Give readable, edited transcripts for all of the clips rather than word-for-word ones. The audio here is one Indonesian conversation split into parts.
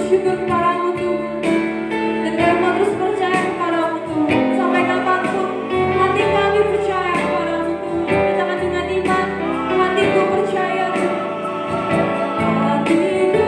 bersyukur kepadamu Tuhan. Dan kami mau terus percaya kepadamu Tuhan. Sampai kapanpun hati kami percaya kepadamu Tuhan. Katakan dengan iman, hatiku percaya Tuhan. Hatiku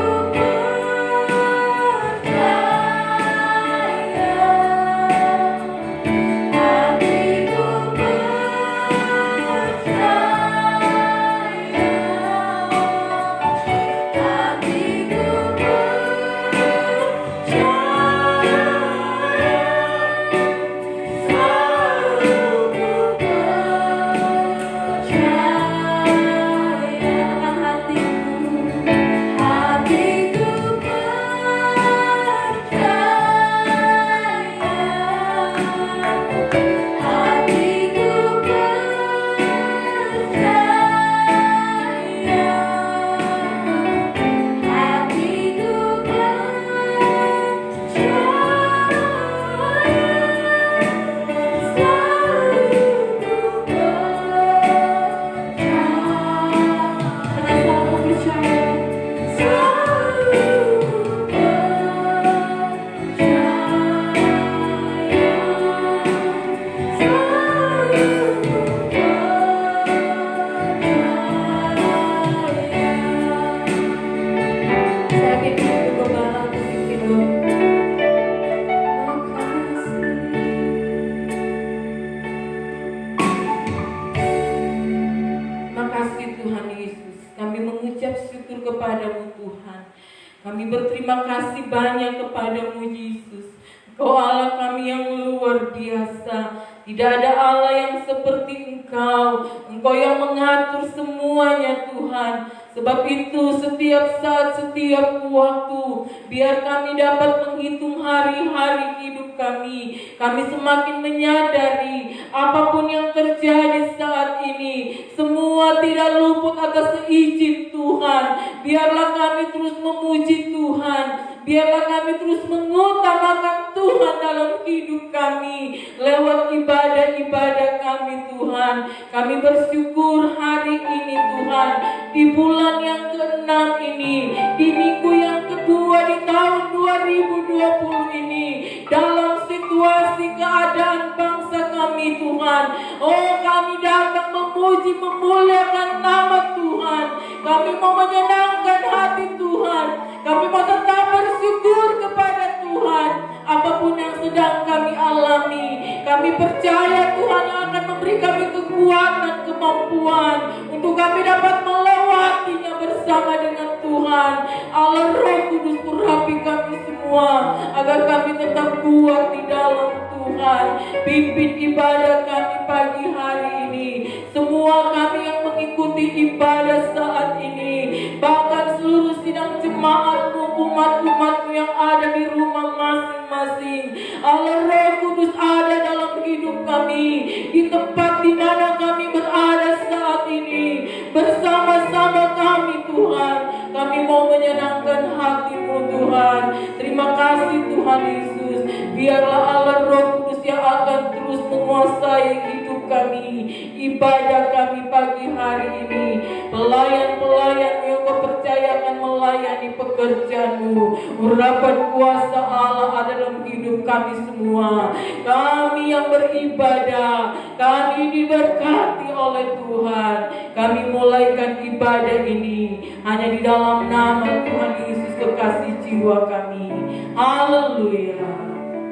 kami berterima kasih banyak kepadamu Yesus. Engkau Allah kami yang luar biasa. Tidak ada Allah yang seperti Engkau. Engkau yang mengatur semuanya Tuhan. Sebab itu setiap saat, setiap waktu, biar kami dapat menghitung hari-hari hidup kami. Kami semakin menyadari apapun yang terjadi saat ini, semua tidak luput atas izin Tuhan. Biarlah kami terus memuji Tuhan. Biarlah kami terus mengutamakan Tuhan dalam hidup kami lewat ibadah-ibadah kami Tuhan. Kami bersyukur hari ini Tuhan, di bulan yang ke-6 ini, di minggu yang kedua di tahun 2020 ini, dalam situasi keadaan bangsa kami Tuhan. Oh, kami datang memuji memuliakan nama Tuhan. Kami mau menyenangkan hati Tuhan. Kami mau tetap bersyukur kepada Tuhan. Apapun yang sedang kami alami, kami percaya Tuhan yang akan memberi kami kekuatan, kemampuan untuk kami dapat melewatinya bersama dengan Tuhan. Allah Roh Kudus urapi kami semua agar kami tetap kuat di dalam Tuhan. Pimpin ibadah kami pagi hari ini. Semua kami yang mengikuti ibadah saat ini, bahkan seluruh sidang jemaatmu, umat-umatmu yang ada di rumah masing-masing. Allah Roh Kudus ada dalam hidup kami, di tempat di mana kami berada saat ini. Bersama-sama kami Tuhan, kami mau menyenangkan hati-Mu Tuhan. Terima kasih Tuhan Yesus. Biarlah Allah Roh Kudus yang akan terus menguasai hidup kami, ibadah kami pagi hari ini. Pelayan-pelayan yang Kau percayakan melayani pekerjaan-Mu, urapan kuasa Allah ada dalam hidup kami semua. Kami yang beribadah, kami diberkati oleh Tuhan. Kami mulaikan ibadah ini hanya di dalam nama Tuhan Yesus, kekasih jiwa kami. Haleluya.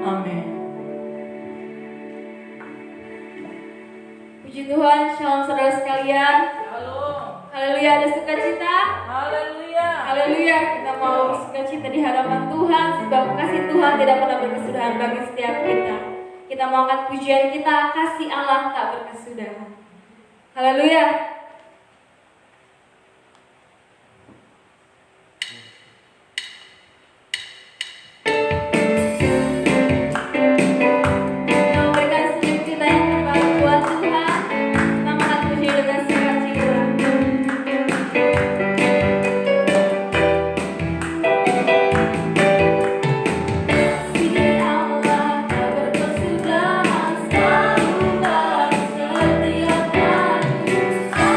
Amin. Puji Tuhan, shalom saudara sekalian. Shalom. Haleluya, ada sukacita. Haleluya. Haleluya, kita mau sukacita di hadapan Tuhan, sebab kasih Tuhan tidak pernah berkesudahan bagi setiap kita. Kita mau angkat pujian kita, kasih Allah tak berkesudahan. Haleluya. Setiap hari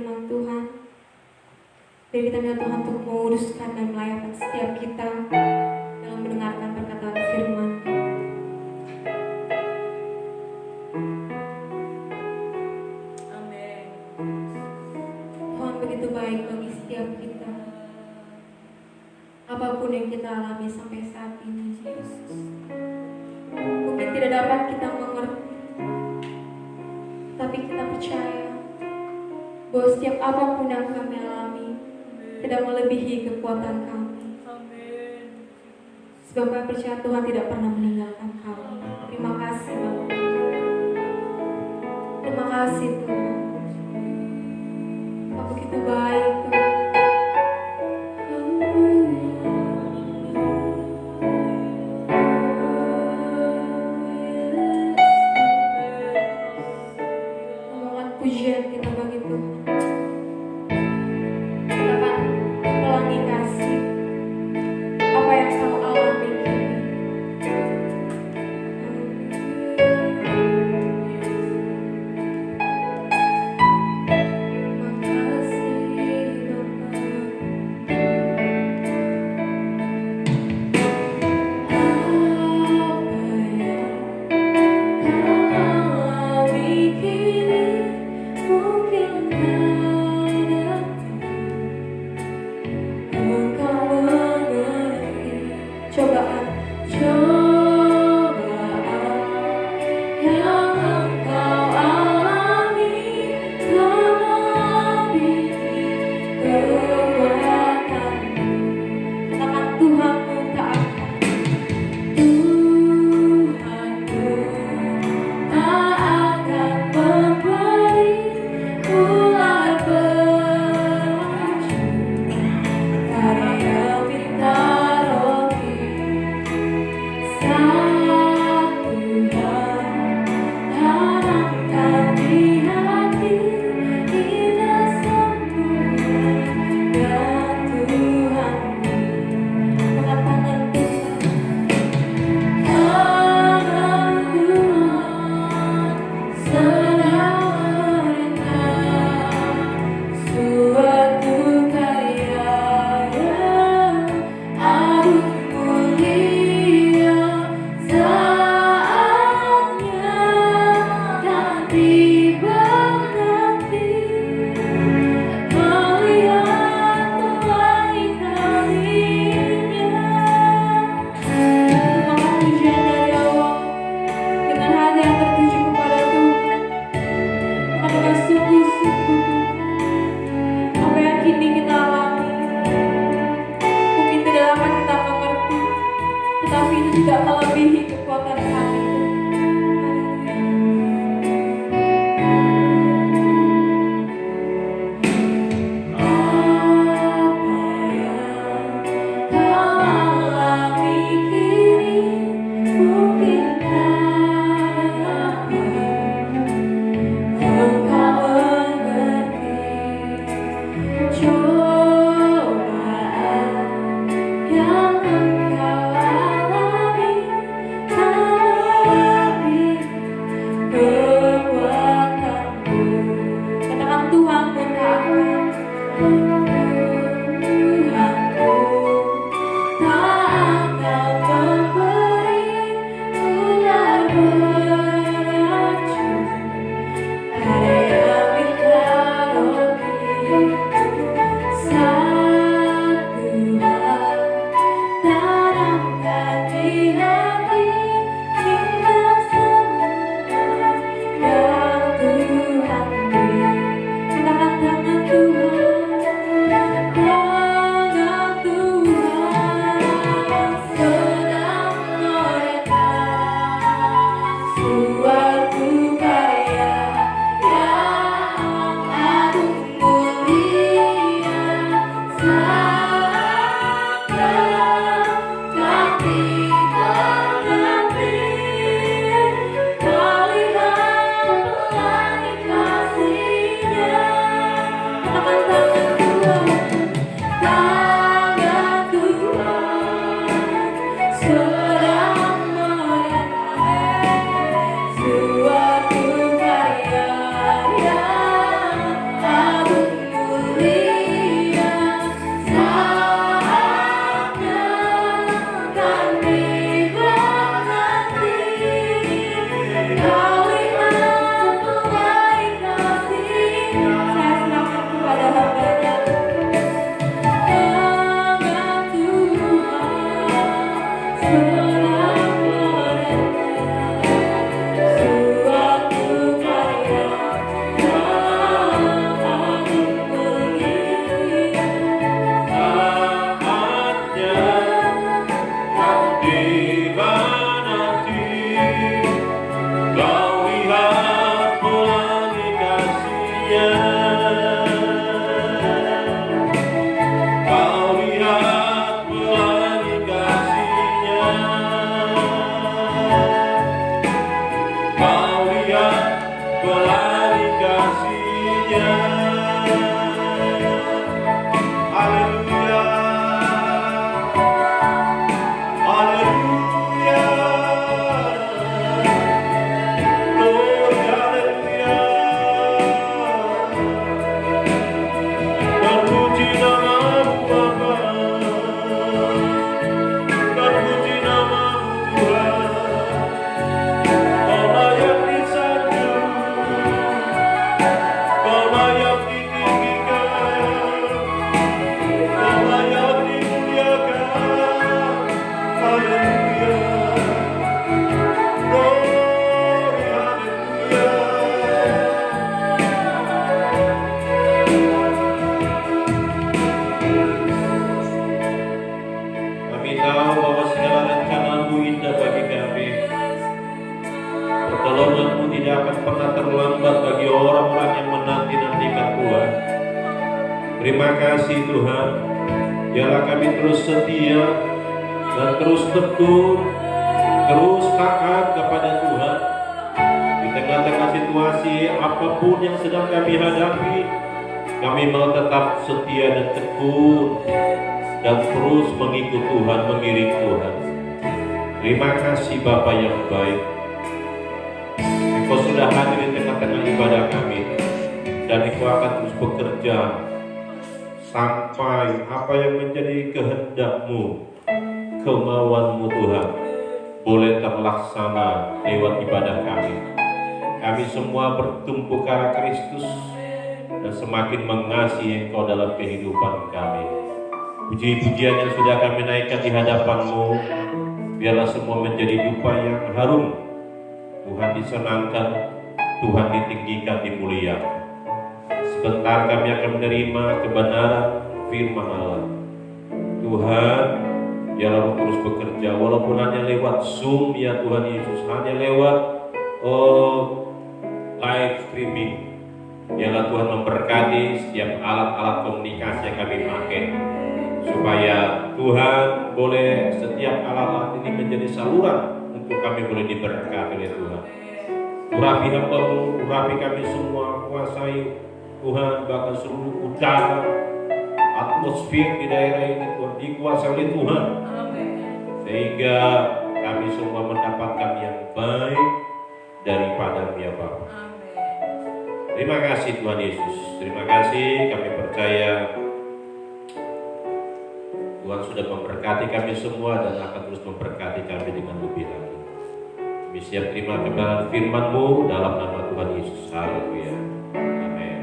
firman Tuhan. Biar kita minta Tuhan untuk menguduskan dan melayakkan setiap kita dalam mendengarkan perkataan firman. Amin. Tuhan begitu baik bagi setiap kita. Apapun yang kita alami sampai saat ini, Yesus, mungkin tidak dapat kita mengerti, tapi kita percaya bahwa setiap apapun yang kami alami tidak melebihi kekuatan kami. Amin. Sebab kami percaya Tuhan tidak pernah meninggalkan kami. Terima kasih Bapak. Terima kasih Tuhan. Kau begitu baik Tuhan. Memohon pujian kita bagi Tuhan. Kita akan ulangi kasih apa yang kau alami kini. Cobaan yang engkau alami melebihi kekuatanmu. Katakan Tuhanmu tak akan, Tuhanmu tak akan memberi ular beracun pada yang minta roti. Tanamkan di hati indah sempurna Tuhanmu. Angkat tangan Tuhan. Tangan Tuhan sedang merendah suatu karya yang agung mulia. Saatnya nanti berhenti melihat pelangi kasih-Nya. Terima pujian dari Allah dengan hati yang tertuju kepada Tuhan. Dengan sungguh-sungguh apa yang kini kita alami mungkin tidak dapat kita mengerti, tetapi itu tidak melebihi kekuatan kami. Apa yang kau alami kini mungkin tak dapat engkau mengerti. Cobaan yang engkau alami melebihi kekuatanmu. Katakan Tuhanmu tak akan, Tuhanmu tak akan memberi ular beracun pada yang minta roti. Satu hal tanamkan di hati indah sempurna yang Tuhan beri. Katakan tangan Tuhan. Terima kasih Tuhan. Biarlah kami terus setia dan terus tekun, terus taat kepada Tuhan. Di tengah-tengah situasi apapun yang sedang kami hadapi, kami mau tetap setia dan tekun dan terus mengikut Tuhan, mengiring Tuhan. Terima kasih Bapa yang baik. Engkau sudah hadir di tengah-tengah ibadah kami, dan Engkau akan terus bekerja sampai apa yang menjadi kehendak-Mu, kemauan-Mu Tuhan, boleh terlaksana lewat ibadah kami. Kami semua bertumpu ke arah Kristus dan semakin mengasihi Engkau dalam kehidupan kami. Puji-pujian yang sudah kami naikkan di hadapan-Mu, biarlah semua menjadi dupa yang harum. Tuhan disenangkan, Tuhan ditinggikan, dimuliakan. Sebentar kami akan menerima kebenaran firman Allah. Tuhan, biarlah terus bekerja, walaupun hanya lewat Zoom ya Tuhan Yesus, hanya lewat live streaming. Biarlah Tuhan memberkati setiap alat-alat komunikasi yang kami pakai, supaya Tuhan boleh setiap alat-alat ini menjadi saluran untuk kami boleh diberkati oleh Tuhan. Urapi hamba-Mu, urapi kami semua, kuasai Tuhan, bahkan seluruh udara, atmosfer di daerah ini Tuhan dikuasai oleh Tuhan, sehingga kami semua mendapatkan yang baik daripada ya Bapa. Terima kasih Tuhan Yesus, terima kasih. Kami percaya Tuhan sudah memberkati kami semua dan akan terus memberkati kami dengan lebih lagi. Kami siap terima kebenaran firman-Mu dalam nama Tuhan Yesus. Haleluya. Amin.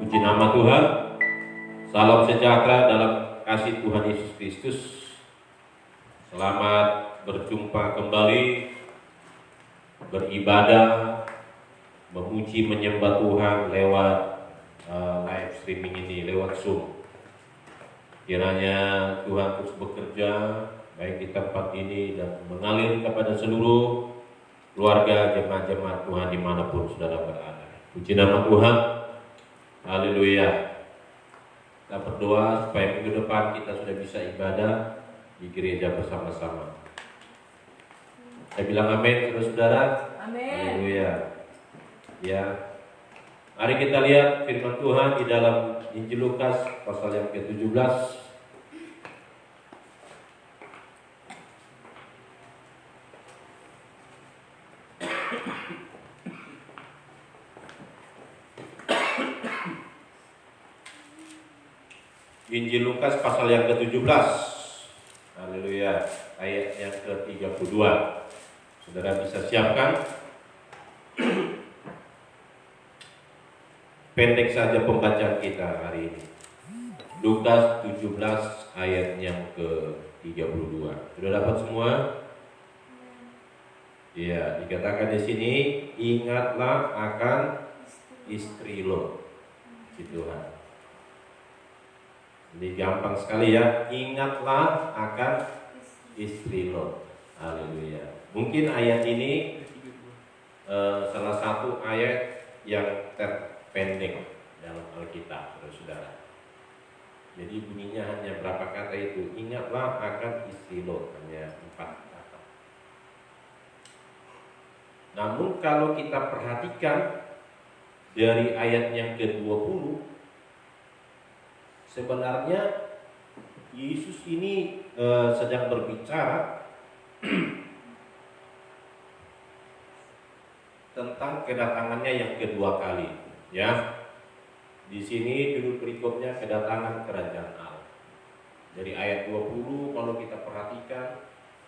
Puji nama Tuhan. Salam sejahtera dalam kasih Tuhan Yesus Kristus. Selamat berjumpa kembali, beribadah, memuji, menyembah Tuhan lewat live streaming ini, lewat Zoom. Kiranya Tuhan terus bekerja baik di tempat ini dan mengalir kepada seluruh keluarga jemaat-jemaat Tuhan dimanapun saudara berada. Puji nama Tuhan. Haleluya. Kita berdoa supaya minggu depan kita sudah bisa ibadah di gereja bersama-sama. Saya bilang amin, saudara-saudara. Amin. Haleluya. Ya. Mari kita lihat firman Tuhan di dalam Injil Lukas pasal yang ke-17. Injil Lukas pasal yang ke-17. Haleluya. Ayat yang ke-32. Saudara bisa siapkan. Pendek saja pembacaan kita hari ini. Lukas 17 ayat yang ke-32. Sudah dapat semua? Iya, dikatakan di sini, ingatlah akan istri lo. Tuhan. Ini gampang sekali ya. Ingatlah akan istri lo. Haleluya. Mungkin ayat ini salah satu ayat yang terpendek dalam Alkitab, saudara. Jadi bunyinya hanya berapa kata itu? Ingatlah akan istri lo, hanya 4 kata. Namun kalau kita perhatikan dari ayat yang ke-20, sebenarnya Yesus ini sedang berbicara tentang kedatangannya yang kedua kali, ya. Di sini judul berikutnya kedatangan kerajaan Allah. Dari ayat 20 kalau kita perhatikan,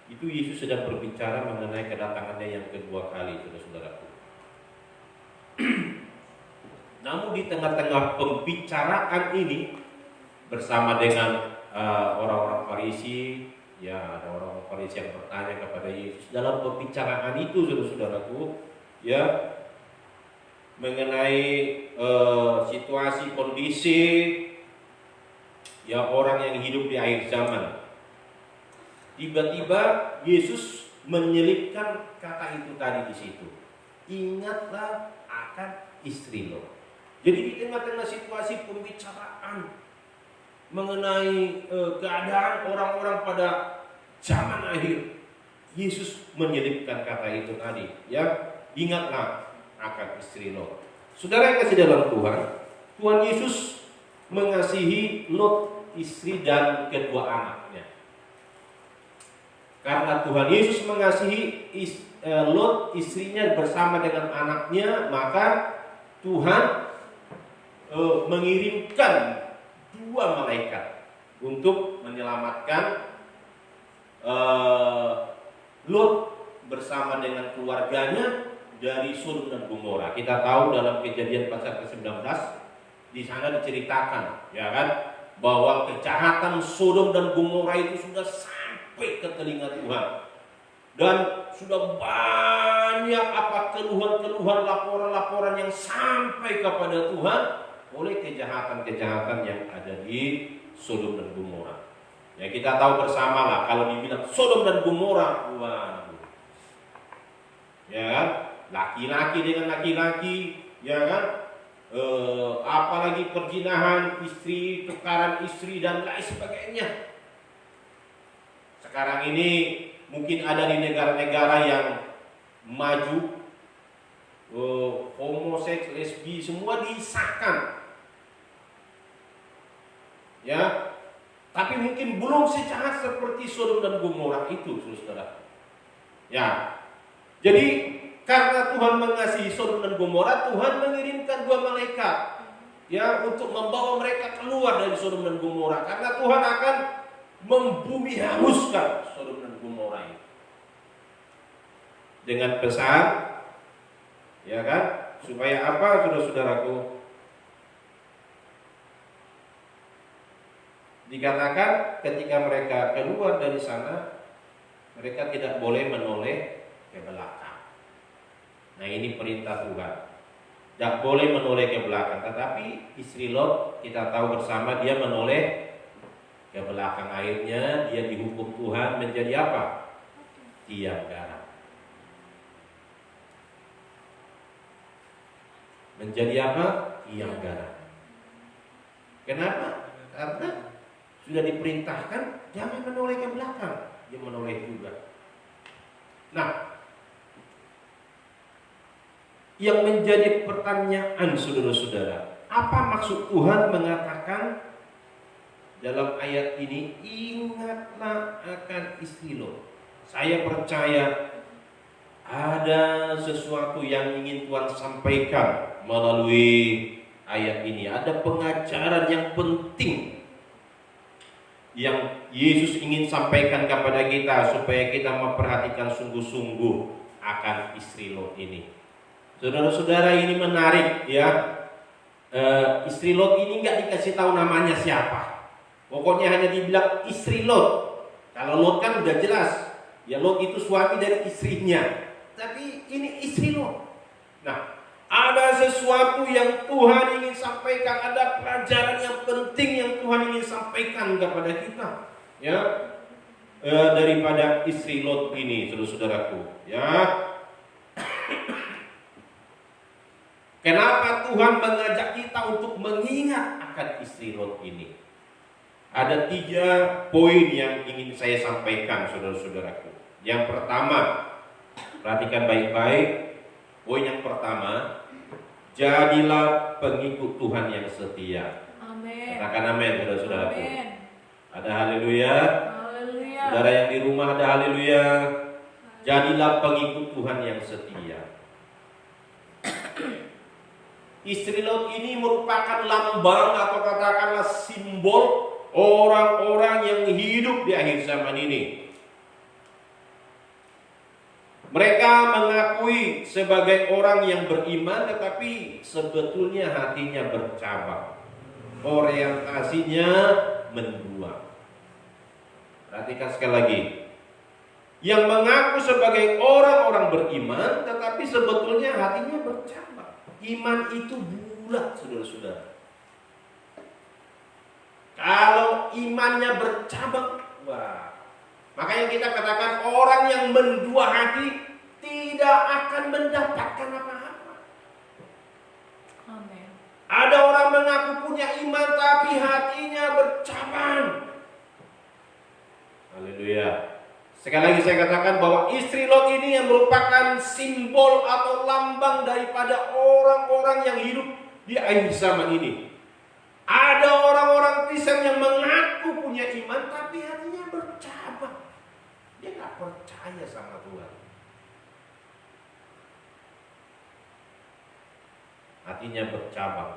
itu Yesus sedang berbicara mengenai kedatangannya yang kedua kali, saudara-saudaraku. Namun di tengah-tengah pembicaraan ini bersama dengan orang-orang Farisi, ya ada orang-orang Farisi yang bertanya kepada Yesus dalam pembicaraan itu, saudara-saudaraku, ya mengenai situasi kondisi ya orang yang hidup di akhir zaman. Tiba-tiba Yesus menyelipkan kata itu tadi di situ. Ingatlah akan istri lo. Jadi di tengah-tengah situasi pembicaraan mengenai keadaan orang-orang pada zaman akhir, Yesus menyelipkan kata itu tadi, ya, ingatlah akan istri Lot. Saudara yang kasih dalam Tuhan, Tuhan Yesus mengasihi Lot, istri dan kedua anaknya. Karena Tuhan Yesus mengasihi Lot, istrinya bersama dengan anaknya, maka Tuhan mengirimkan 2 malaikat untuk menyelamatkan Lot bersama dengan keluarganya dari Sodom dan Gomora. Kita tahu dalam Kejadian pasal ke-19 di sana diceritakan, ya kan, bahwa kejahatan Sodom dan Gomora itu sudah sampai ke telinga Tuhan. Dan sudah banyak keluhan-keluhan, laporan-laporan yang sampai kepada Tuhan oleh kejahatan-kejahatan yang ada di Sodom dan Gomora. Ya, kita tahu bersama lah, kalau dibilang Sodom dan Gomora, waduh, ya kan, laki-laki dengan laki-laki, ya kan, apalagi perzinahan istri, tukaran istri dan lain sebagainya. Sekarang ini mungkin ada di negara-negara yang maju, homoseks, lesbi semua disahkan, ya. Tapi mungkin belum sejahat seperti Sodom dan Gomora itu, saudara. Ya, jadi karena Tuhan mengasihi Sodom dan Gomora, Tuhan mengirimkan 2 malaikat, ya, untuk membawa mereka keluar dari Sodom dan Gomora. Karena Tuhan akan membumi hanguskan Sodom dan Gomora ini dengan pesan, ya kan, supaya apa, saudara-saudaraku? Dikatakan ketika mereka keluar dari sana, mereka tidak boleh menoleh ke belakang. Nah, ini perintah Tuhan, tidak boleh menoleh ke belakang. Tetapi istri Lot, kita tahu bersama, dia menoleh ke belakang. Akhirnya dia dihukum Tuhan menjadi apa? Tiang garam. Menjadi apa? Tiang garam. Kenapa? Karena sudah diperintahkan jangan menoleh ke belakang, dia menoleh juga. Nah, yang menjadi pertanyaan saudara-saudara, apa maksud Tuhan mengatakan dalam ayat ini, ingatlah akan istri Lot? Saya percaya ada sesuatu yang ingin Tuhan sampaikan melalui ayat ini. Ada pengajaran yang penting yang Yesus ingin sampaikan kepada kita supaya kita memperhatikan sungguh-sungguh akan istri Lot ini. Saudara-saudara, ini menarik, ya. Istri Lot ini nggak dikasih tahu namanya siapa. Pokoknya hanya dibilang istri Lot. Kalau Lot kan udah jelas, ya, Lot itu suami dari istrinya. Tapi ini istri Lot. Nah, ada sesuatu yang Tuhan ingin sampaikan, ada pelajaran yang penting yang Tuhan ingin sampaikan kepada kita, ya, daripada istri Lot ini, saudara-saudaraku, ya. Kenapa Tuhan mengajak kita untuk mengingat akan istri Lot ini? Ada 3 poin yang ingin saya sampaikan, saudara-saudaraku. Yang pertama, perhatikan baik-baik. Poin yang pertama, jadilah pengikut Tuhan yang setia. Amin. Katakan amin, saudara-saudaraku. Amin. Ada haleluya. Haleluya. Saudara yang di rumah ada haleluya. Jadilah pengikut Tuhan yang setia. Istri Lot ini merupakan lambang atau katakanlah simbol orang-orang yang hidup di akhir zaman ini. Mereka mengakui sebagai orang yang beriman, tetapi sebetulnya hatinya bercabang. Orientasinya mendua. Perhatikan sekali lagi. Yang mengaku sebagai orang-orang beriman, tetapi sebetulnya hatinya bercabang. Iman itu bulat, saudara-saudara. Kalau imannya bercabang, wah. Makanya kita katakan orang yang mendua hati tidak akan mendapatkan apa-apa. Amin. punya iman tapi hatinya bercabang. Haleluya. Sekali lagi saya katakan bahwa istri Lot ini yang merupakan simbol atau lambang daripada orang-orang yang hidup di akhir zaman ini. Ada orang-orang Kristen yang mengaku punya iman tapi hatinya bercabang. Dia nggak percaya sama Tuhan. Hatinya bercabang.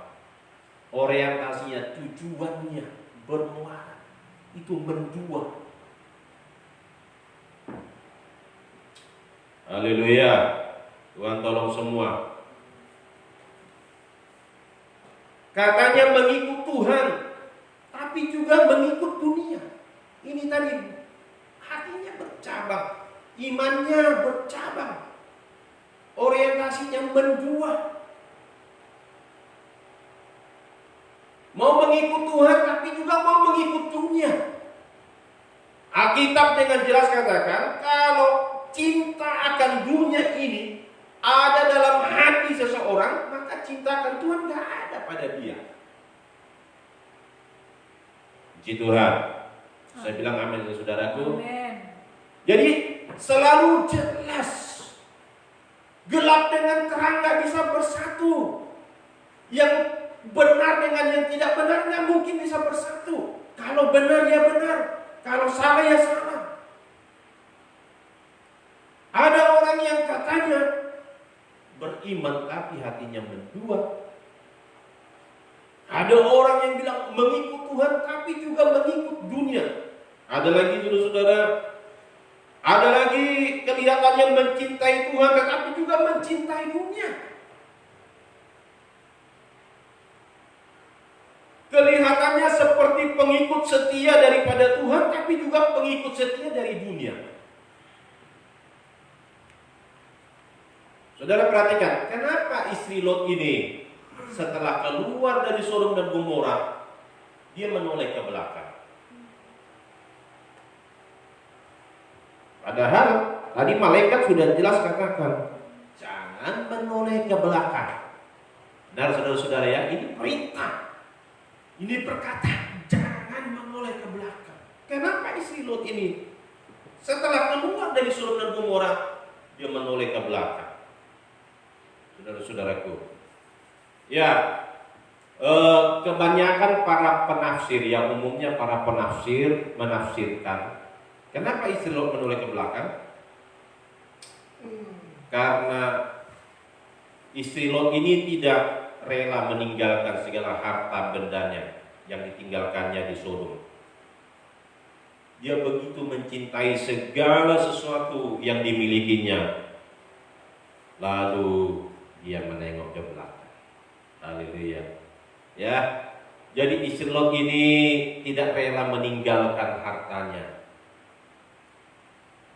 Orientasinya, tujuannya bermuara. Itu mendua. Haleluya. Tuhan tolong semua. Katanya mengikut Tuhan, tapi juga mengikut dunia. Ini tadi hatinya bercabang, imannya bercabang, orientasinya mendua. Mau mengikut Tuhan, tapi juga mau mengikut dunia. Alkitab dengan jelas katakan, kalau cinta akan dunia ini ada dalam hati seseorang, maka cinta akan Tuhan gak ada pada dia. Puji Tuhan. Saya bilang amin ya saudaraku. Amin. Jadi selalu jelas, gelap dengan terang gak bisa bersatu. Yang benar dengan yang tidak benar gak mungkin bisa bersatu. Kalau benar ya benar, kalau salah ya salah. Ada orang yang katanya beriman tapi hatinya mendua. Ada orang yang bilang mengikut Tuhan tapi juga mengikut dunia. Ada lagi saudara-saudara, ada lagi kelihatannya mencintai Tuhan tetapi juga mencintai dunia. Kelihatannya seperti pengikut setia daripada Tuhan tapi juga pengikut setia dari dunia. Saudara perhatikan, kenapa istri Lot ini setelah keluar dari Sodom dan Gomora, dia menoleh ke belakang. Padahal tadi malaikat sudah jelas katakan, jangan menoleh ke belakang. Benar saudara-saudara ya, ini perintah. Ini perkataan, jangan menoleh ke belakang. Kenapa istri Lot ini setelah keluar dari Sodom dan Gomora, dia menoleh ke belakang? Saudara-saudaraku, ya kebanyakan para penafsir, yang umumnya para penafsir menafsirkan kenapa istri Lot menoleh ke belakang? Karena istri Lot ini tidak rela meninggalkan segala harta bendanya yang ditinggalkannya di Sodom. Dia begitu mencintai segala sesuatu yang dimilikinya, lalu dia menengok ke belakang. Haleluya. Ya. Jadi istri Lot ini tidak rela meninggalkan hartanya.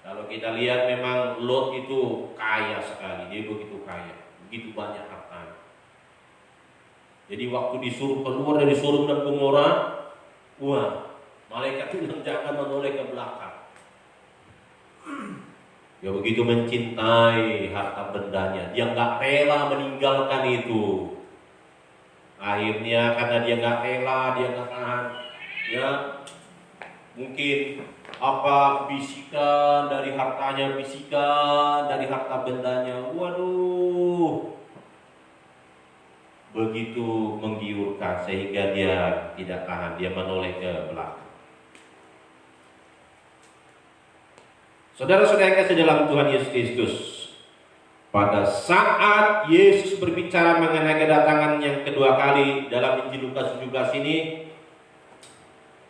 Kalau kita lihat memang Lot itu kaya sekali, dia begitu kaya, begitu banyak hartanya. Jadi waktu disuruh keluar dari Sodom dan Gomora, wah, malaikat bilang jangan menoleh ke belakang. Dia begitu mencintai harta bendanya, dia nggak rela meninggalkan itu. Akhirnya karena dia nggak rela, dia nggak tahan, ya mungkin apa bisikan dari hartanya, bisikan dari harta bendanya, waduh, begitu menggiurkan sehingga dia tidak tahan, dia menoleh ke belakang. Saudara-saudara yang kasih dalam Tuhan Yesus Kristus, pada saat Yesus berbicara mengenai kedatangan yang kedua kali dalam Injil Lukas 17 ini,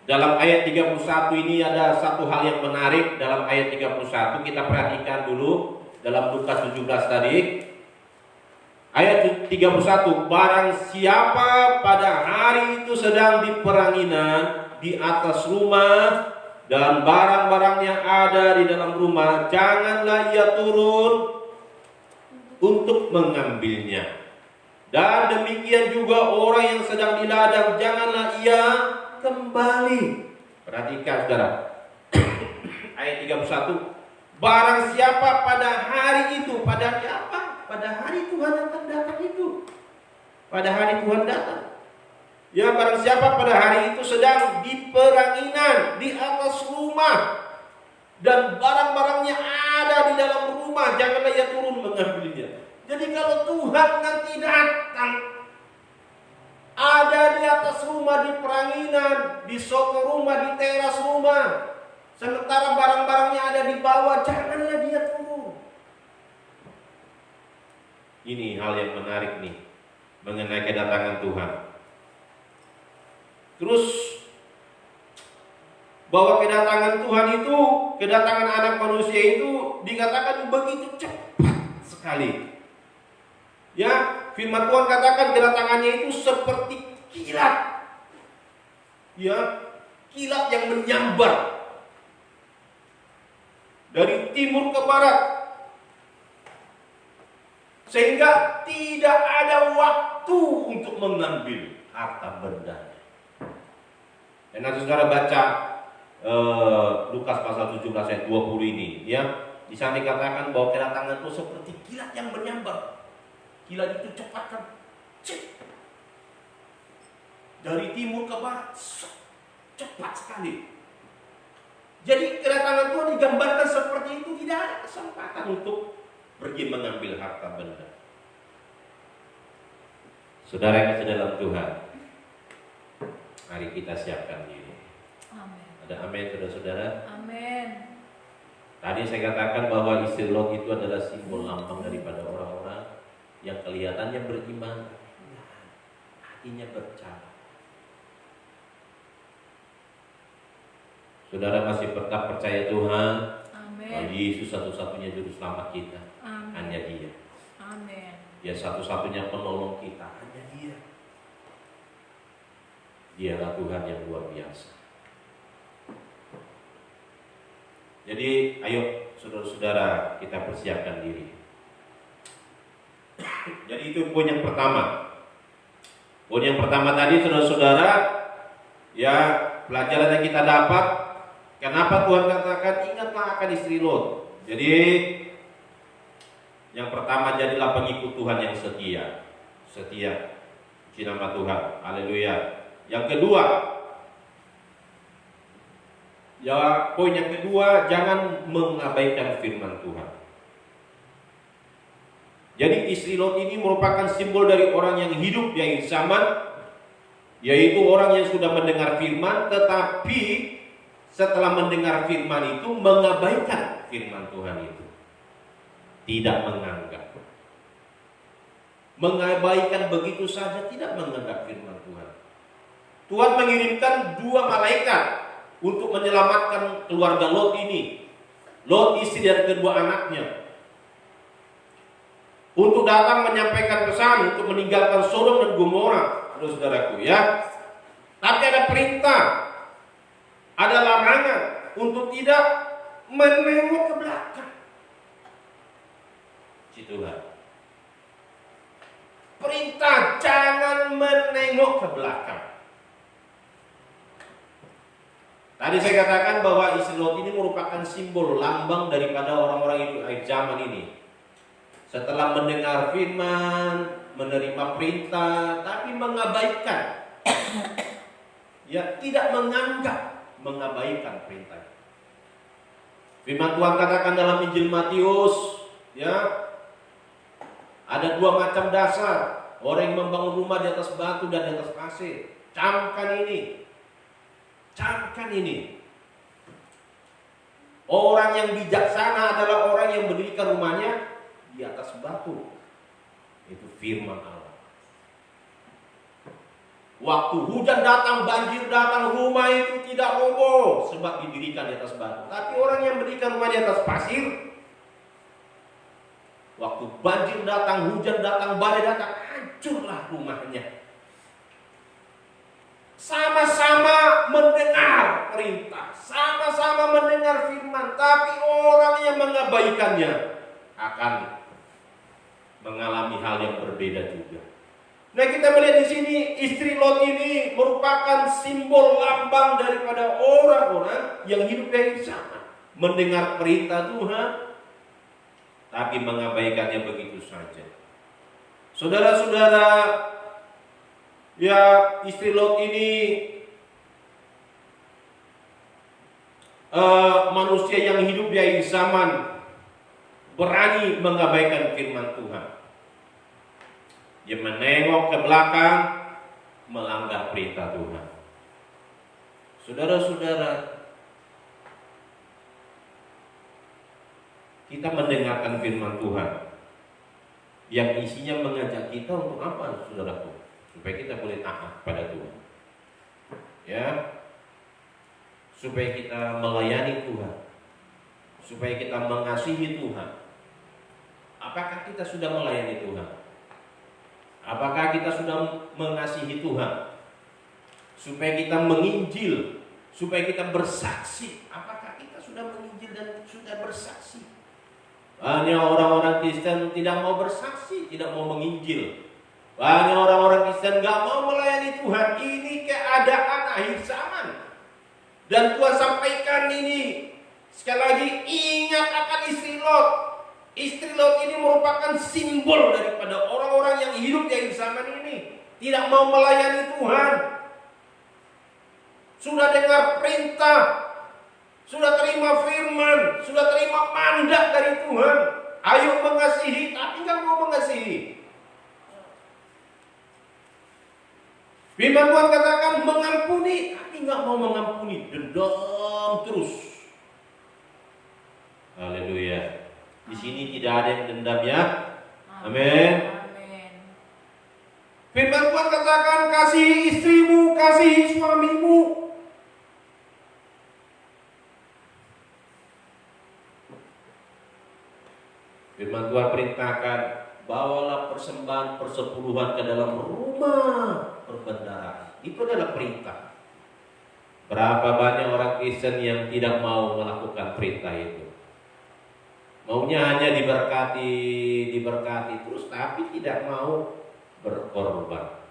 dalam ayat 31 ini ada satu hal yang menarik. Dalam ayat 31 kita perhatikan dulu dalam Lukas 17 tadi. Ayat 31, barang siapa pada hari itu sedang di peranginan di atas rumah dan barang-barang yang ada di dalam rumah, janganlah ia turun untuk mengambilnya. Dan demikian juga orang yang sedang di ladang, janganlah ia kembali. Perhatikan saudara. Ayat 31, barang siapa pada hari itu, pada hari apa? Pada hari Tuhan akan datang itu. Pada hari Tuhan datang. Ya, barang siapa pada hari itu sedang di peranginan di atas rumah dan barang-barangnya ada di dalam rumah, janganlah ia turun mengambilnya. Jadi kalau Tuhan nanti datang, ada di atas rumah, di peranginan, di soko rumah, di teras rumah, sementara barang-barangnya ada di bawah, janganlah dia turun. Ini hal yang menarik nih mengenai kedatangan Tuhan. Terus bahwa kedatangan Tuhan itu, kedatangan anak manusia itu dikatakan begitu cepat sekali. Ya, firman Tuhan katakan kedatangannya itu seperti kilat. Ya, kilat yang menyambar dari timur ke barat. Sehingga tidak ada waktu untuk mengambil harta benda. Dan nanti saudara baca Lukas pasal 17 ayat 20 ini, ya, di sana dikatakan bahwa kedatangan itu seperti kilat yang menyambar. Kilat itu cepat kan, dari timur ke barat, cepat sekali. Jadi kedatangan Tuhan digambarkan seperti itu, tidak ada kesempatan untuk pergi mengambil harta benda. Saudara yang kasih dalam Tuhan, mari kita siapkan diri. Amin. Ada amin, saudara-saudara? Amin. Tadi saya katakan bahwa istri Lot itu adalah simbol lambang daripada orang-orang yang kelihatannya beriman, hatinya bercela. Saudara masih tetap percaya Tuhan? Amin. Bahwa Yesus satu-satunya juru selamat kita. Amin. Hanya Dia. Amin. Dia satu-satunya penolong kita. Hanya Dia. Dialah Tuhan yang luar biasa. Jadi ayo saudara-saudara, kita persiapkan diri. Jadi itu poin yang pertama. Poin yang pertama tadi saudara-saudara, ya, pelajaran yang kita dapat. Kenapa Tuhan katakan ingatlah akan istri Lot. Jadi yang pertama, jadilah pengikut Tuhan yang setia. Setia. Puji nama Tuhan. Haleluya. Yang kedua, ya, poin yang kedua, jangan mengabaikan firman Tuhan. Jadi istri Lot ini merupakan simbol dari orang yang hidup di akhir zaman, yaitu orang yang sudah mendengar firman, tetapi setelah mendengar firman itu mengabaikan firman Tuhan itu. Tidak menganggap. Mengabaikan begitu saja, tidak menganggap firman Tuhan. Tuhan mengirimkan 2 malaikat untuk menyelamatkan keluarga Lot ini. Lot, istri dan kedua anaknya. Untuk datang menyampaikan pesan untuk meninggalkan Sodom dan Gomora, saudaraku, ya. Tapi ada perintah, ada larangan untuk tidak menengok ke belakang. Tuhan. Perintah jangan menengok ke belakang. Tadi saya katakan bahwa istri Lot ini merupakan simbol lambang daripada orang-orang hidup akhir zaman ini. Setelah mendengar firman, menerima perintah, tapi mengabaikan, ya, tidak menganggap, mengabaikan perintah. Firman Tuhan katakan dalam Injil Matius, ya, ada 2 macam dasar. Orang yang membangun rumah di atas batu dan di atas pasir. Camkan ini. Camkan ini. Orang yang bijaksana adalah orang yang mendirikan rumahnya di atas batu. Itu firman Allah. Waktu hujan datang, banjir datang, rumah itu tidak roboh sebab didirikan di atas batu. Tapi orang yang mendirikan rumah di atas pasir, waktu banjir datang, hujan datang, badai datang, hancurlah rumahnya. Sama-sama mendengar perintah, sama-sama mendengar firman, tapi orang yang mengabaikannya akan mengalami hal yang berbeda juga. Nah, kita melihat di sini istri Lot ini merupakan simbol lambang daripada orang-orang yang hidup dari zaman, mendengar perintah Tuhan, tapi mengabaikannya begitu saja. Saudara-saudara, Ya, istri Lot ini manusia yang hidup di akhir zaman, berani mengabaikan firman Tuhan. Dia menengok ke belakang, melanggar perintah Tuhan. Saudara-saudara, kita mendengarkan firman Tuhan yang isinya mengajak kita untuk apa, saudaraku? Supaya kita boleh taat pada Tuhan, ya, supaya kita melayani Tuhan, supaya kita mengasihi Tuhan. Apakah kita sudah melayani Tuhan? Apakah kita sudah mengasihi Tuhan? Supaya kita menginjil, supaya kita bersaksi. Apakah kita sudah menginjil dan sudah bersaksi? Banyak orang-orang Kristen tidak mau bersaksi, tidak mau menginjil. Banyak orang-orang Kristen gak mau melayani Tuhan. Ini keadaan akhir zaman. Dan Tuhan sampaikan ini. Sekali lagi, ingat akan istri Lot. Istri Lot ini merupakan simbol daripada orang-orang yang hidup di akhir zaman ini. Tidak mau melayani Tuhan. Sudah dengar perintah, sudah terima firman, sudah terima mandat dari Tuhan. Ayo mengasihi, tapi gak mau mengasihi. Firman Tuhan katakan mengampuni, tapi nggak mau mengampuni, dendam terus. Haleluya. Di sini tidak ada yang dendam ya. Amin. Firman Tuhan katakan kasihi istrimu, kasihi suamimu. Firman Tuhan perintahkan, bawalah persembahan persepuluhan ke dalam rumah perbendaharaan. Itu adalah perintah. Berapa banyak orang Kristen yang tidak mau melakukan perintah itu? Maunya hanya diberkati terus, tapi tidak mau berkorban.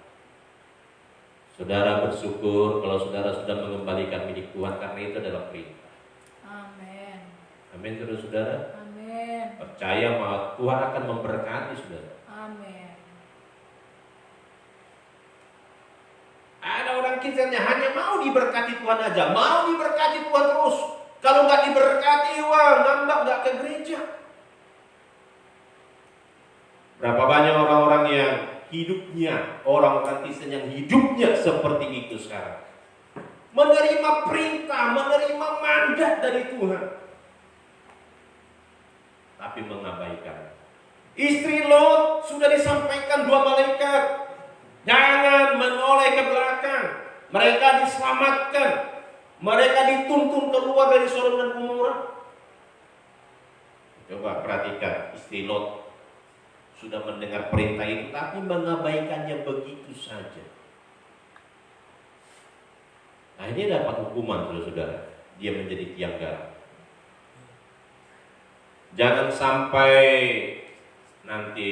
Saudara bersyukur kalau saudara sudah mengembalikan milik Tuhan, karena itu adalah perintah. Amin. Amin, saudara. Amin. Percaya bahwa Tuhan akan memberkati saudara. Amin. Ada orang Kristen yang hanya mau diberkati Tuhan aja, mau diberkati Tuhan terus. Kalau nggak diberkati, wah ngambak nggak ke gereja. Berapa banyak orang-orang yang hidupnya, orang-orang Kristen yang hidupnya seperti itu sekarang. Menerima perintah, menerima mandat dari Tuhan, tapi mengabaikan. Istri Lot sudah disampaikan 2 malaikat, jangan menoleh ke belakang. Mereka diselamatkan, mereka dituntun keluar dari Sodom dan Gomora. Coba perhatikan, istri Lot sudah mendengar perintah itu, tapi mengabaikannya begitu saja. Nah, ini dapat hukuman, saudara-saudara. Dia menjadi tiang garam. Jangan sampai nanti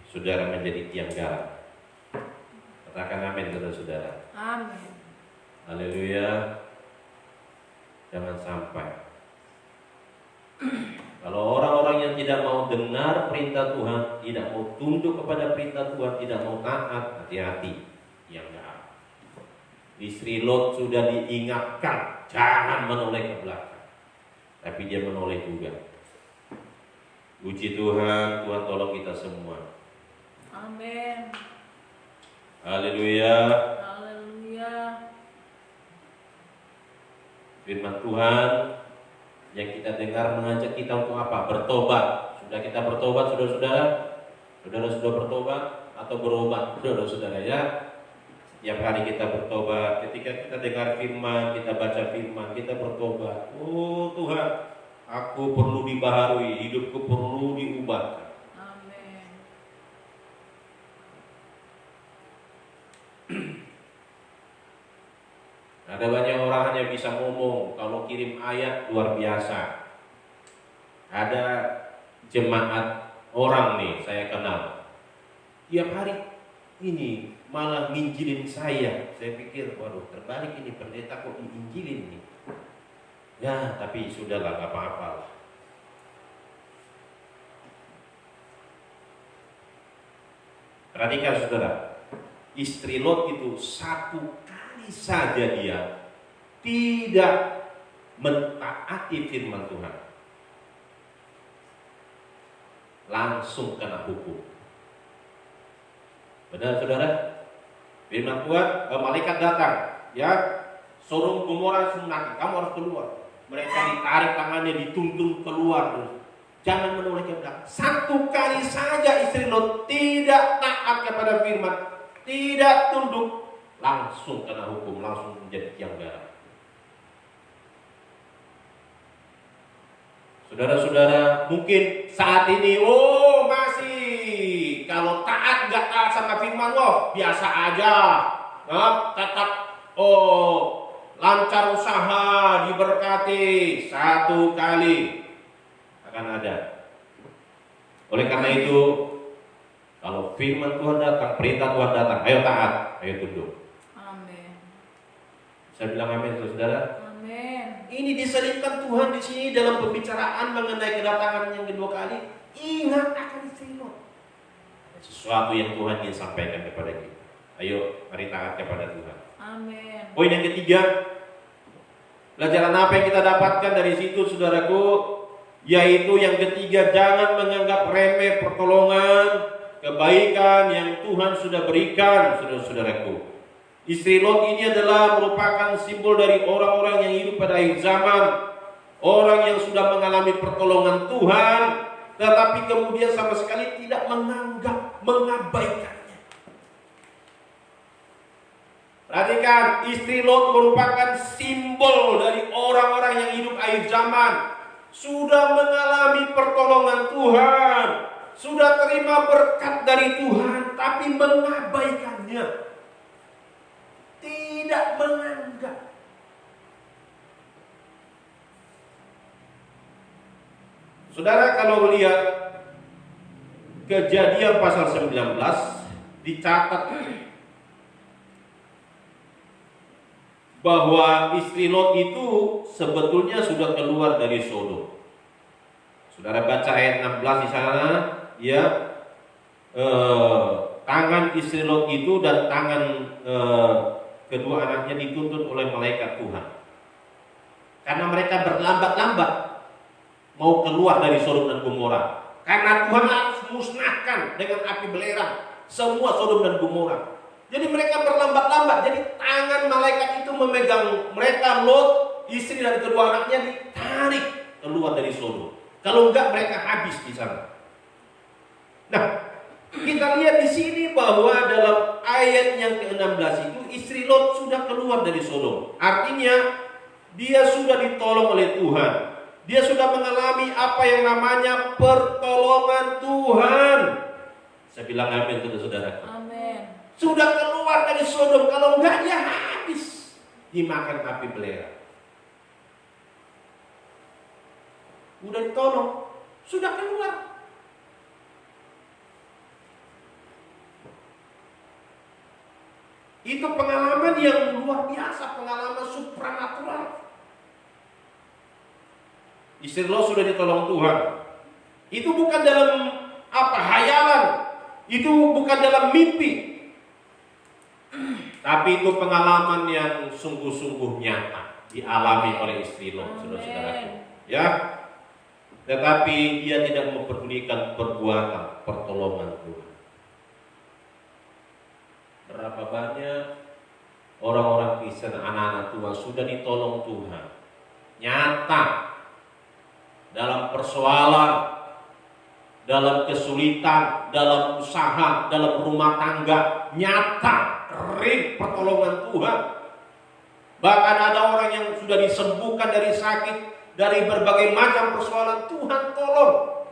saudara menjadi tiang garam. Katakan amin, saudara-saudara. Amin. Haleluya. Jangan sampai. Kalau orang-orang yang tidak mau dengar perintah Tuhan, tidak mau tunduk kepada perintah Tuhan, tidak mau taat, hati-hati, tiang garam. Istri Lot sudah diingatkan, jangan menoleh ke belakang, tapi dia menoleh juga. Puji Tuhan, Tuhan tolong kita semua. Amin. Haleluya. Haleluya. Firman Tuhan yang kita dengar mengajak kita untuk apa? Bertobat. Sudah kita bertobat, saudara-saudara? Saudara sudah bertobat atau berobat, saudara-saudara ya? Setiap hari kita bertobat. Ketika kita dengar firman, kita baca firman, kita bertobat. Oh Tuhan, aku perlu dibaharui, hidupku perlu diubahkan. Amin. Ada banyak orang hanya bisa ngomong, kalau kirim ayat luar biasa. Ada jemaat orang nih saya kenal, tiap hari ini malah nginjilin saya. Saya pikir, waduh terbalik ini, pendeta kok diinjilin nih. Ya tapi sudahlah, gak apa-apa lah. Perhatikan saudara, istri Lot itu satu kali saja dia tidak mentaati firman Tuhan, langsung kena hukum. Benar saudara? Firman Tuhan, malaikat datang, ya, Sodom Gomora sunat, kamu harus keluar. Mereka ditarik tangannya, dituntun keluar. Jangan menoleh ke belakang. Satu kali saja istri Lot tidak taat kepada firman, tidak tunduk, langsung kena hukum, langsung menjadi tiang garam. Saudara-saudara, mungkin saat ini, masih kalau taat nggak taat sama firman Allah, biasa aja, tetap lancar usaha, diberkati, satu kali akan ada. Oleh karena itu, kalau firman Tuhan datang, perintah Tuhan datang, ayo taat, ayo tunduk. Amin. Saya bilang amin, saudara. Amin. Ini diselipkan Tuhan di sini dalam pembicaraan mengenai kedatangan yang kedua kali. Ingat akan istri Lot. Sesuatu yang Tuhan ingin sampaikan kepada kita. Ayo, mari taat kepada Tuhan. Amin. Poin yang ketiga, pelajaran apa yang kita dapatkan dari situ, saudaraku? Yaitu yang ketiga, jangan menganggap remeh pertolongan, kebaikan yang Tuhan sudah berikan, saudara-saudaraku. Istri Lot ini adalah merupakan simbol dari orang-orang yang hidup pada akhir zaman, orang yang sudah mengalami pertolongan Tuhan, tetapi kemudian sama sekali tidak menganggap, mengabaikannya. Perhatikan, istri Lot merupakan simbol dari orang-orang yang hidup akhir zaman, sudah mengalami pertolongan Tuhan, sudah terima berkat dari Tuhan, tapi mengabaikannya, tidak menganggap. Saudara, kalau lihat Kejadian pasal 19, dicatat bahwa istri Lot itu sebetulnya sudah keluar dari Sodom. Saudara baca ayat 16 di sana, ya, tangan istri Lot itu dan tangan kedua anaknya dituntun oleh malaikat Tuhan, karena mereka berlambat-lambat mau keluar dari Sodom dan Gomora. Karena Tuhan harus musnahkan dengan api belerang semua Sodom dan Gomora. Jadi mereka berlambat-lambat. Jadi tangan malaikat itu memegang mereka, Lot, istri dan kedua anaknya, ditarik keluar dari Sodom. Kalau enggak mereka habis di sana. Nah, kita lihat di sini bahwa dalam ayat yang ke-16 itu istri Lot sudah keluar dari Sodom. Artinya dia sudah ditolong oleh Tuhan. Dia sudah mengalami apa yang namanya pertolongan Tuhan. Saya bilang amin, saudara-saudara. Amin. Sudah keluar dari Sodom, kalau enggak dia habis dimakan api belerang. Udah ditolong, sudah keluar. Itu pengalaman yang luar biasa, pengalaman supranatural. Istri Lot sudah ditolong Tuhan. Itu bukan dalam hayalan, itu bukan dalam mimpi, tapi itu pengalaman yang sungguh-sungguh nyata dialami oleh istri Lot, saudara-saudaraku. Ya, tetapi dia tidak memperdulikan perbuatan pertolongan Tuhan. Berapa banyak orang-orang Kristen, anak-anak Tuhan sudah ditolong Tuhan, nyata, dalam persoalan, dalam kesulitan, dalam usaha, dalam rumah tangga, nyata, real pertolongan Tuhan. Bahkan ada orang yang sudah disembuhkan dari sakit, dari berbagai macam persoalan, Tuhan tolong.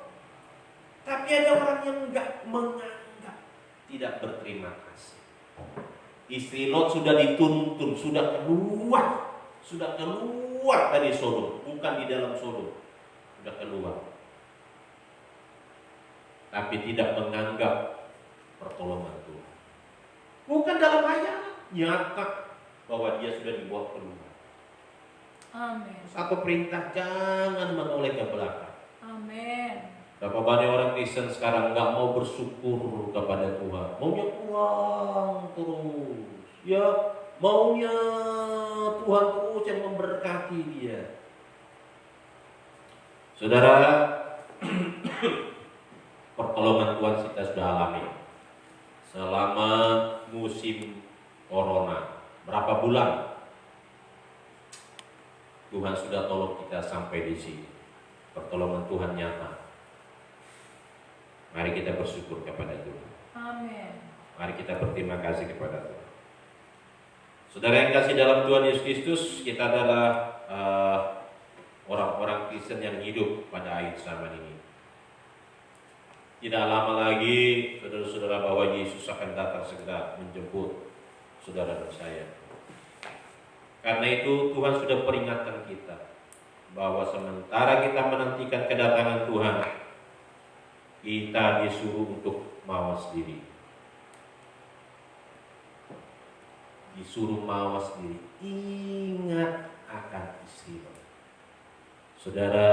Tapi ada orang yang enggak menganggap, tidak berterima kasih. Istri Lot sudah dituntun, sudah keluar dari Sodom, bukan di dalam Sodom, sudah keluar. Tapi tidak menganggap pertolongan Tuhan. Bukan dalam hayalan, nyata bahwa dia sudah dibawa keluar. Amin. Satu perintah, jangan menoleh ke belakang. Amin. Berapa banyak orang Kristen sekarang nggak mau bersyukur kepada Tuhan, maunya uang terus, ya maunya Tuhan terus yang memberkati dia. Saudara, pertolongan Tuhan kita sudah alami selama musim corona. Berapa bulan Tuhan sudah tolong kita sampai di sini. Pertolongan Tuhan nyata. Mari kita bersyukur kepada Tuhan. Amin. Mari kita berterima kasih kepada Tuhan. Saudara yang kasih dalam Tuhan Yesus Kristus, kita adalah orang-orang Kristen yang hidup pada akhir zaman ini. Tidak lama lagi, saudara-saudara, bahwa Yesus akan datang segera menjemput saudara dan saya. Karena itu Tuhan sudah peringatkan kita bahwa sementara kita menantikan kedatangan Tuhan, kita disuruh untuk mawas diri. Disuruh mawas diri. Ingat akan istilah. Saudara,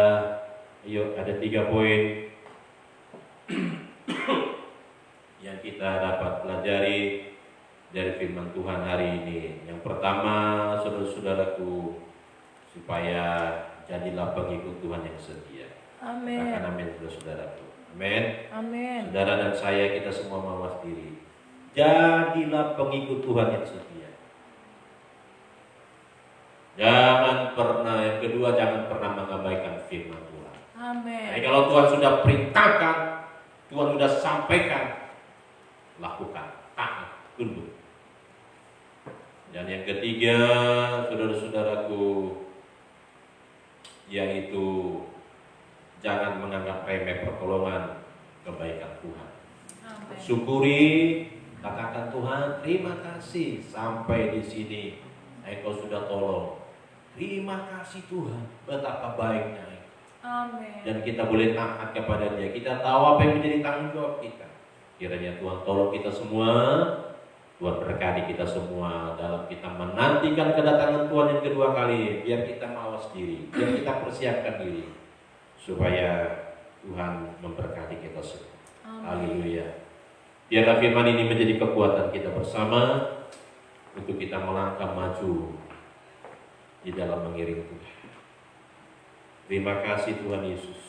ayo ada 3 poin yang kita dapat pelajari dari firman Tuhan hari ini. Yang pertama, saudara-saudaraku, supaya jadilah pengikut Tuhan yang setia. Amin. Katakan amin, saudara-saudaraku. Amin. Amin. Saudara dan saya, kita semua mawas diri. Jadilah pengikut Tuhan yang setia. Jangan pernah, yang kedua, jangan pernah mengabaikan firman Tuhan. Amin. Jadi kalau Tuhan sudah perintahkan, Tuhan sudah sampaikan, lakukan, taat, tunduk. Dan yang ketiga, saudara-saudaraku, yaitu jangan menganggap remeh pertolongan kebaikan Tuhan. Amin. Syukuri, katakan Tuhan, terima kasih sampai di sini. Engkau sudah tolong. Terima kasih Tuhan, betapa baiknya. Amin. Dan kita boleh taat kepada Dia. Kita tahu apa yang menjadi tanggung jawab kita. Kiranya Tuhan tolong kita semua. Tuhan berkati kita semua dalam kita menantikan kedatangan Tuhan yang kedua kali. Biar kita mawas diri, biar kita persiapkan diri, supaya Tuhan memberkati kita semua. Haleluya. Biarlah firman ini menjadi kekuatan kita bersama untuk kita melangkah maju di dalam mengiring Tuhan. Terima kasih Tuhan Yesus.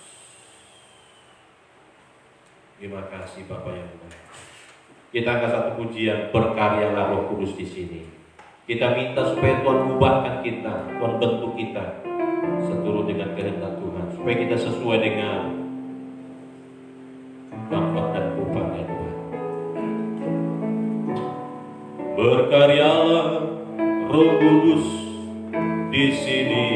Terima kasih Bapa yang baik. Kita angkat satu pujian, berkaryalah Roh Kudus di sini. Kita minta supaya Tuhan ubahkan kita, Tuhan bentuk kita seturut dengan kehendak Tuhan, supaya kita sesuai dengan gambar dan rupanya Tuhan. Berkaryalah Roh Kudus di sini.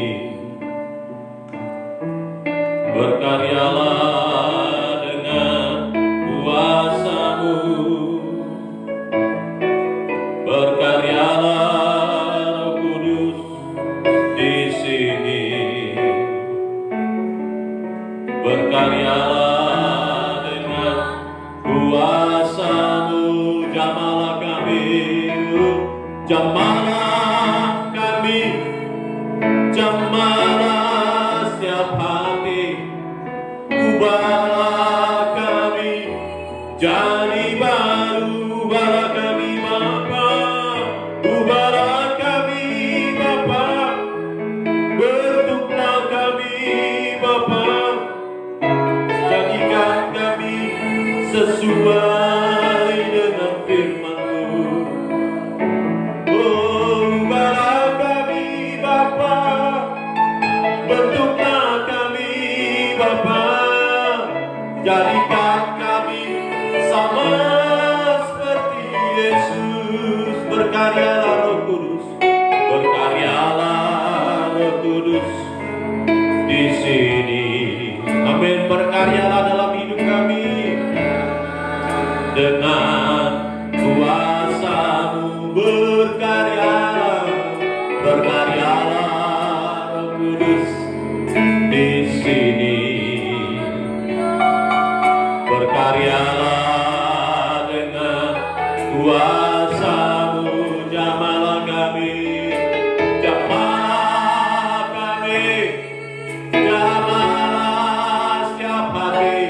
Berkaryalah dengan kuasa-Mu. Berkaryalah Roh Kudus di sini. Berkaryalah dengan kuasa-Mu. Jamalah kami, jamalah kami, jamalah setiap hati. Ubahlah kami jadi baru, ubahlah kami Bapa, ubahlah kami Bapa, bentuklah kami Bapa, jadikan kami sesuai dengan firman-Mu. Oh, ubahlah kami Bapa, bentuklah kami Bapa, jadikan kami sama seperti Yesus. Berkaryalah Roh Kudus, berkaryalah Roh Kudus di sini. Amin. Berkaryalah dalam hidup kami dengan kuasa-Mu. Berkaryalah, berkaryalah Roh Kudus di sini. Berkaryalah dengan kuasa-Mu. Jamalah kami, jamalah kami, jamalah setiap hati.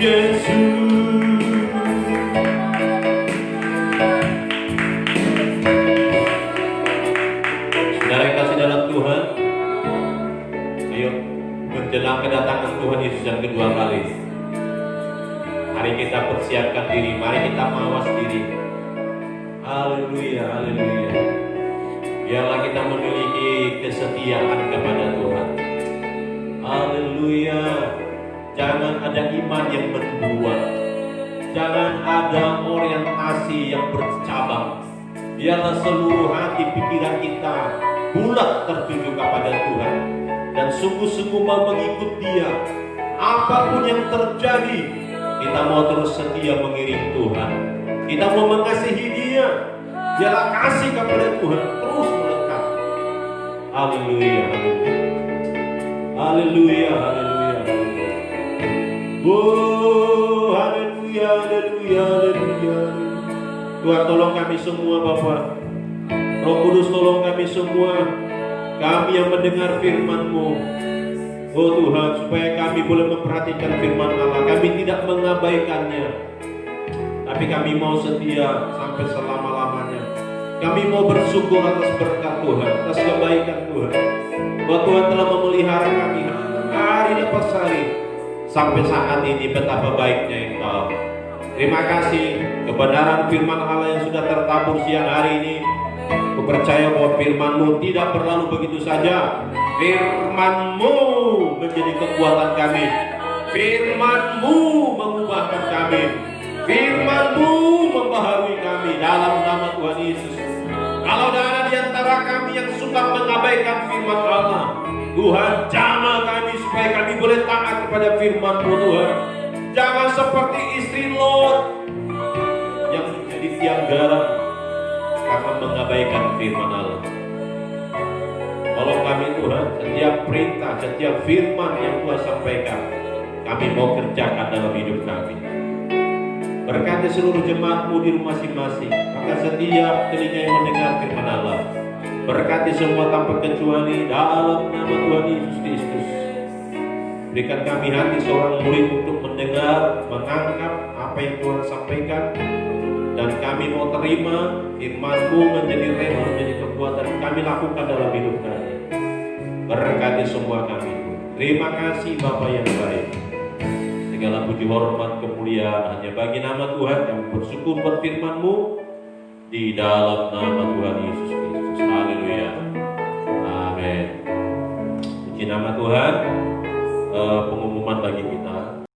Yesus. Saudara yang kasih dalam Tuhan, ayo menjelang kedatangan Tuhan Yesus yang kedua kali. Mari kita persiapkan diri, mari kita mawas diri. Haleluya, haleluya. Biarlah kita memiliki kesetiaan kepada Tuhan. Haleluya. Jangan ada iman yang membuat. Jangan ada orientasi yang bercabang. Biarlah seluruh hati pikiran kita bulat tertuju kepada Tuhan. Dan sungguh-sungguh mau mengikut Dia. Apapun yang terjadi, kita mau terus setia mengiring Tuhan. Kita mau mengasihi Dia. Biarlah kasih kepada Tuhan terus melekat. Haleluya, haleluya. Haleluya, haleluya. Oh, haleluya, haleluya, haleluya. Tuhan tolong kami semua Bapa. Roh Kudus tolong kami semua. Kami yang mendengar firman-Mu. Oh Tuhan, supaya kami boleh memperhatikan firman Allah. Kami tidak mengabaikannya. Tapi kami mau setia sampai selama-lamanya. Kami mau bersyukur atas berkat Tuhan, atas kebaikan Tuhan. Bahwa Tuhan telah memelihara kami hari lepas hari. Sampai saat ini betapa baiknya Engkau. Terima kasih kebenaran firman Allah yang sudah tertabur siang hari ini. Aku percaya bahwa firman-Mu tidak berlalu begitu saja. Firman-Mu menjadi kekuatan kami. Firman-Mu mengubahkan kami. Firman-Mu membaharui kami dalam nama Tuhan Yesus. Kalau ada di antara kami yang suka mengabaikan firman Allah, Tuhan jamah kami supaya kami boleh taat kepada firman-Mu Tuhan. Jangan seperti istri Lot yang menjadi tiang garam karena mengabaikan firman Allah. Tolong kami Tuhan, setiap perintah, setiap firman yang Tuhan sampaikan, kami mau kerjakan dalam hidup kami. Berkati seluruh jemaat-Mu di rumah masing-masing, maka setiap telinga yang mendengar firman Allah. Berkati semua tanpa kecuali dalam nama Tuhan Yesus Kristus. Berikan kami hati seorang murid untuk mendengar, menangkap apa yang Tuhan sampaikan. Dan kami mau terima firman-Mu menjadi rema, menjadi kekuatan kami lakukan dalam hidup kami. Berkati semua kami. Terima kasih Bapa yang baik. Segala puji hormat kemuliaan hanya bagi nama Tuhan yang bersyukur buat firman-Mu di dalam nama Tuhan Yesus Kristus. Haleluya. Amin. Puji nama Tuhan. Pengumuman bagi kita.